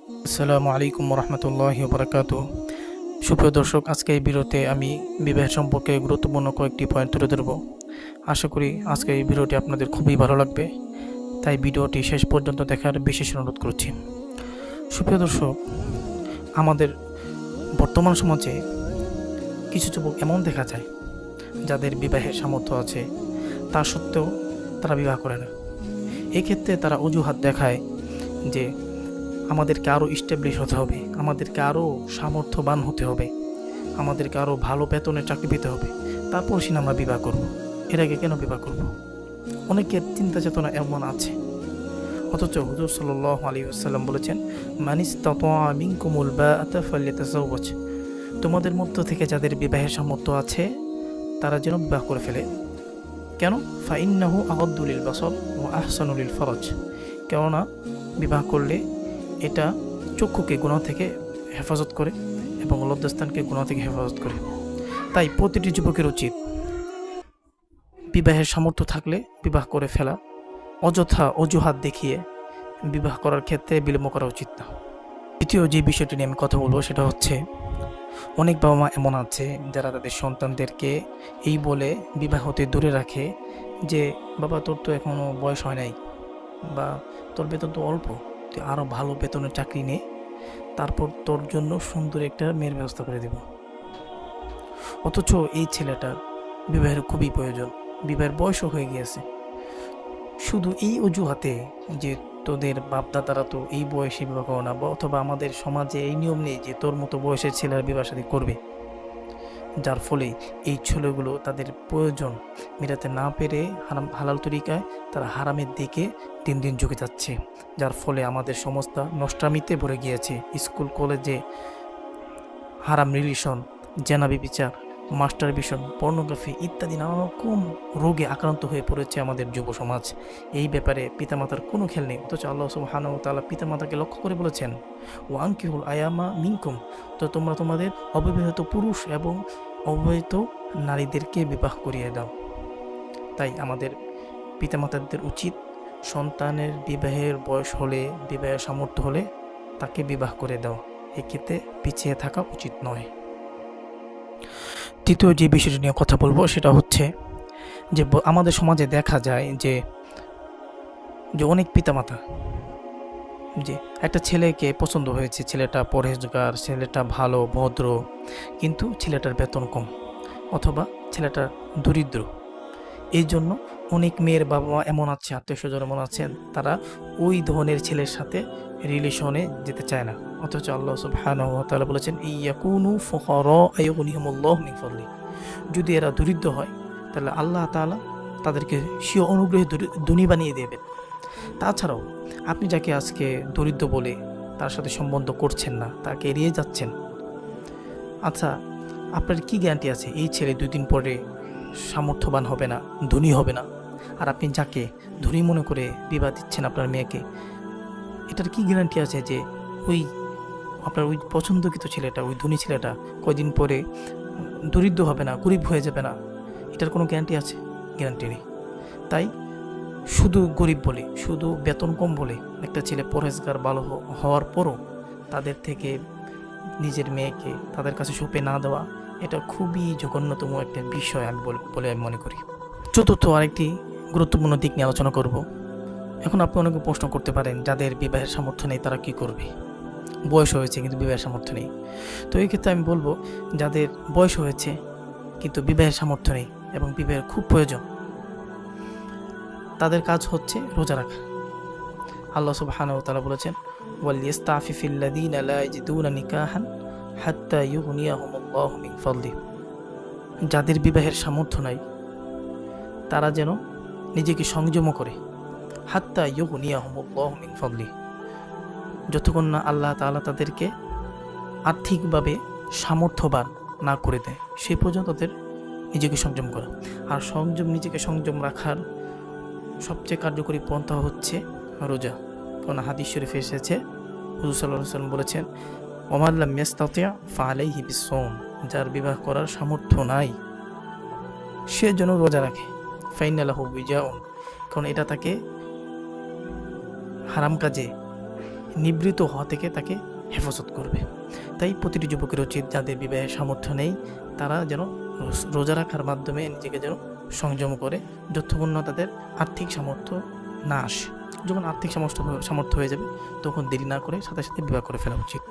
আসসালামু আলাইকুম রহমতুল্লাহি বারাকাতুহু। সুপ্রিয় দর্শক, আজকে এই ভিডিওতে আমি বিবাহ সম্পর্কে গুরুত্বপূর্ণ কয়েকটি পয়েন্ট তুলে ধরব। আশা করি আজকে এই ভিডিওটি আপনাদের খুবই ভালো লাগবে, তাই ভিডিওটি শেষ পর্যন্ত দেখার বিশেষ অনুরোধ করছি। সুপ্রিয় দর্শক, আমাদের বর্তমান সমাজে কিছু যুবক এমন দেখা যায় যাদের বিবাহের সামর্থ্য আছে, তা সত্ত্বেও তারা বিবাহ করে না। এক্ষেত্রে তারা অজুহাত দেখায় যে আমাদেরকে আরও স্টেবলিশ হতে হবে, আমাদেরকে আরও সামর্থ্যবান হতে হবে, আমাদেরকে আরও ভালো বেতনের চাকরি পেতে হবে, তারপর সিনা আমরা বিবাহ করব। এর আগে কেন বিবাহ করব? অনেকের চিন্তা চেতনা এমন আছে, অথচ হুজুর সাল্লাল্লাহু আলাইহি ওয়াসাল্লাম বলেছেন, মানিস্তাতা মিনকুমুল বাআতা ফালইয়াতাযাওয়াজ, তোমাদের মধ্য থেকে যাদের বিবাহের সামর্থ্য আছে তারা যেন বিবাহ করে ফেলে। কেন? ফাইন্নাহু আগাদ্দু লিল বাসার ওয়া আহসানু লিল ফারাজ, কেননা বিবাহ করলে এটা চক্ষুকে গুনাহ থেকে হেফাজত করে এবং লজ্জাস্থানকে গুনাহ থেকে হেফাজত করে। তাই প্রতিটি যুবকের উচিত বিবাহের সামর্থ্য থাকলে বিবাহ করে ফেলা, অযথা অজুহাত দেখিয়ে বিবাহ করার ক্ষেত্রে বিলম্ব করা উচিত না। দ্বিতীয় যে বিষয়টি নিয়ে আমি কথা বলবো সেটা হচ্ছে, অনেক বাবা মা এমন আছে যারা তাদের সন্তানদেরকে এই বলে বিবাহ হতে দূরে রাখে যে, বাবা তোর তো এখনও বয়স হয় নাই, বা তোর বেতন তো অল্প, তুই আরও ভালো বেতনের চাকরি নে, তারপর তোর জন্য সুন্দর একটা মেয়ের ব্যবস্থা করে দেব। অথচ এই ছেলেটার বিবাহের খুবই প্রয়োজন, বিবাহের বয়সও হয়ে গিয়েছে। শুধু এই অজুহাতে যে তোদের বাপদাদারা তো এই বয়সে বিবাহ করে না, বা অথবা আমাদের সমাজে এই নিয়ম নেই যে তোর মতো বয়সের ছেলেরা বিবাহ শাদী করবে, যার ফলে এই ছেলেগুলো তাদের প্রয়োজন মেটাতে না পেরে হালাল তরিকায় তারা হারামের দিকে দিন দিন ঝুঁকে যাচ্ছে, যার ফলে আমাদের সমাজটা নষ্টামিতে ভরে গিয়েছে। স্কুল কলেজে হারাম রিলেশন, জেনাবি বিচার, মাস্টার ভিশন, পর্নোগ্রাফি ইত্যাদি নানা রকম রোগে আক্রান্ত হয়ে পড়েছে আমাদের যুব সমাজ। এই ব্যাপারে পিতামাতার কোনো খেয়াল নেই, অথচ আল্লাহ সুবহানাহু ওয়া তাআলা পিতামাতাকে লক্ষ্য করে বলেছেন, ওয়ানকিহুল আয়ামা মিনকুম, তো তোমরা তোমাদের অবিবাহিত পুরুষ এবং অবিবাহিত নারীদেরকে বিবাহ করিয়ে দাও। তাই আমাদের পিতামাতাদের উচিত সন্তানের বিবাহের বয়স হলে, বিবাহের সামর্থ্য হলে তাকে বিবাহ করে দাও, এক্ষেত্রে পিছিয়ে থাকা উচিত নয়। তৃতীয় যে বিষয়টি নিয়ে কথা বলবো সেটা হচ্ছে যে, আমাদের সমাজে দেখা যায় যে অনেক পিতামাতা যে একটা ছেলেকে পছন্দ হয়েছে, ছেলেটা পরহেজগার, ছেলেটা ভালো ভদ্র, কিন্তু ছেলেটার বেতন কম অথবা ছেলেটা দরিদ্র, এই জন্য অনেক মেয়ের বাবা মা এমন আছে, আত্মীয় স্বজন এমন আছেন, তারা ওই ধরনের ছেলের সাথে রিলেশনে যেতে চায় না। অথচ আল্লাহ সুবহানাহু ওয়া তাআলা বলেছেন, ইয়াকুনু ফুকারা আয়ুগনিহুমুল্লাহু মিন ফাদলি, যদি এরা দরিদ্র হয় তাহলে আল্লাহ তাআলা তাদেরকে স্বীয় অনুগ্রহে ধনী বানিয়ে দেবেন। তাছাড়াও আপনি যাকে আজকে দরিদ্র বলে তার সাথে সম্বন্ধ করছেন না, তাকে এড়িয়ে যাচ্ছেন, আচ্ছা আপনার কি গ্যারান্টি আছে এই ছেলে 2 দিন পরে সামর্থ্যবান হবে না, ধনী হবে না? আর আপনি যাকে ধনী মনে করে বিবাহ দিচ্ছেন আপনার মেয়েকে, এটার কি গ্যারান্টি আছে যে ওই আপনার ওই পছন্দকৃত ছেলেটা, ওই ধনী ছেলেটা কয়দিন পরে দরিদ্র হবে না, গরিব হয়ে যাবে না? এটার কোনো গ্যারান্টি আছে? গ্যারান্টি নেই। তাই শুধু গরিব বলে, শুধু বেতন কম বলে একটা ছেলে পরহেজগার ভালো হওয়ার পরও তাদের থেকে নিজের মেয়েকে তাদের কাছে সঁপে না দেওয়া, এটা খুবই জঘন্যতম একটা বিষয় আমি বলে আমি মনে করি। চতুর্থ আরেকটি গুরুত্বপূর্ণ দিক নিয়ে আলোচনা করব। এখন আপনি অনেকে প্রশ্ন করতে পারেন, যাদের বিবাহের সামর্থ্য নেই তারা কি করবে? বয়স হয়েছে কিন্তু বিবাহের সামর্থ্য নেই। তো এই ক্ষেত্রে আমি বলবো, যাদের বয়স হয়েছে কিন্তু বিবাহের সামর্থ্য নেই এবং বিবাহের খুব প্রয়োজন, তাদের কাজ হচ্ছে রোজা রাখা। আল্লাহ সুবহানাহু ওয়া তাআলা বলেছেন, ওয়ালিয়াস্তাফিফিল্লাযীনা লা ইয়াজিদুনা নিকাহান হাত্তা ইউগনিয়াহুমুল্লাহু মিন ফাদলি, যাদের বিবাহের সামর্থ্য নাই তারা যেন নিজেকে সংযম করে, হাত্তা ইউগনিয়াহুমুল্লাহু মিন ফাদলি, যতক্ষণ না আল্লাহ তাআলা তাদেরকে আর্থিকভাবে সামর্থ্যবান না করে দেয়, সেই পর্যন্ত তাদের নিজেকে সংযম করা। আর নিজেকে সংযম রাখার সবচেয়ে কার্যকরী পন্থা হচ্ছে রোজা। কারণ হাদিস শরীফে এসেছে, হুজুর সাল্লাল্লাহু আলাইহি ওয়াসাল্লাম বলেছেন, ওমান লাম ইয়াস্তাতি' ফাআলাইহি বিস-সাওম, যার বিবাহ করার সামর্থ্য নাই সে যেন রোজা রাখে। ফাইন্না লাহু বিজাউন, কারণ এটা তাকে হারাম কাজে নিবৃত হওয়া থেকে তাকে হেফাজত করবে। তাই প্রতিটি যুবকের উচিত, যাদের বিবাহের সামর্থ্য নেই, তারা যেন রোজা রাখার মাধ্যমে নিজেকে যেন সংযম করে, যতক্ষণ না তাদের আর্থিক সামর্থ্য না আসে। যখন আর্থিক সামর্থ্য হয়ে যাবে, তখন দেরি না করে সাথে সাথে বিবাহ করে ফেলা উচিত।